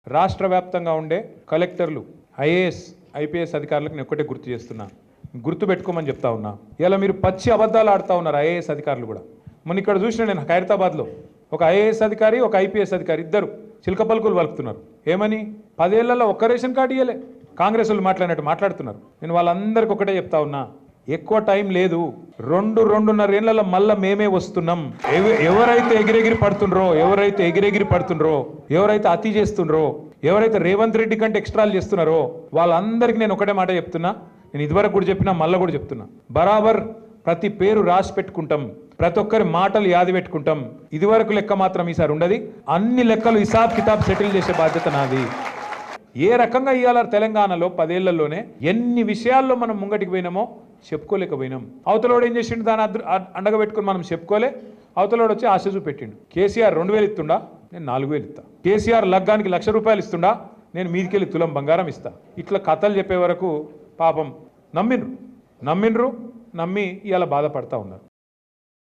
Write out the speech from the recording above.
రాష్ట్ర వ్యాప్తంగా ఉండే కలెక్టర్లు ఐఏఎస్ ఐపీఎస్ అధికారులకు నేను ఒకటే గుర్తు చేస్తున్నా, గుర్తు పెట్టుకోమని చెప్తా ఉన్నా. ఇలా మీరు పచ్చి అబద్ధాలు ఆడుతూ ఉన్నారు ఐఏఎస్ అధికారులు కూడా. మొన్న ఇక్కడ చూసిన నేను ఖైరతాబాద్లో ఒక ఐఏఎస్ అధికారి ఒక ఐపీఎస్ అధికారి ఇద్దరు చిలక పలుకులు పలుకుతున్నారు. ఏమని 10 ఏళ్లలో ఒక్క రేషన్ కార్డు ఇవ్వలే, కాంగ్రెస్ వాళ్ళు మాట్లాడినట్టు మాట్లాడుతున్నారు. నేను వాళ్ళందరికీ ఒకటే చెప్తా ఉన్నా, ఎక్కువ టైం లేదు, 2-2.5 ఏళ్లలో మళ్ళా మేమే వస్తున్నాం. ఎవరైతే ఎగిరెగిరి పడుతుండ్రో, ఎవరైతే అతి చేస్తుండ్రో, ఎవరైతే రేవంత్ రెడ్డి కంటే ఎక్స్ట్రాలు చేస్తున్నారో వాళ్ళందరికీ నేను ఒకటే మాట చెప్తున్నా. నేను ఇదివరకు కూడా చెప్పినా, మళ్ళీ కూడా చెప్తున్నా, బరాబర్ ప్రతి పేరు రాసి పెట్టుకుంటాం, ప్రతి ఒక్కరి మాటలు యాది పెట్టుకుంటాం. ఇదివరకు లెక్క మాత్రం ఈసారి ఉండదు. అన్ని లెక్కలు హిసాబ్ కితాబ్ సెటిల్ చేసే బాధ్యత నాది. ఏ రకంగా ఇవాళ తెలంగాణలో 10 ఏళ్లలోనే ఎన్ని విషయాల్లో మనం ముంగటికి పోయినామో చెప్పుకోలేకపోయినాం. అవతలోడు ఏం చేసిండు, దాన్ని అండగా పెట్టుకుని మనం చెప్పుకోలే. అవతలోడు వచ్చి ఆశ చూపెట్టిండు. కేసీఆర్ 2000 ఇస్తుండా, నేను 4000 ఇస్తా. కేసీఆర్ లగ్గానికి ₹1,00,000 ఇస్తుండా, నేను మీదికెళ్ళి తులం బంగారం ఇస్తా. ఇట్లా కథలు చెప్పే వరకు పాపం నమ్మిండ్రు, నమ్మి ఇవాళ బాధపడతా ఉన్నారు.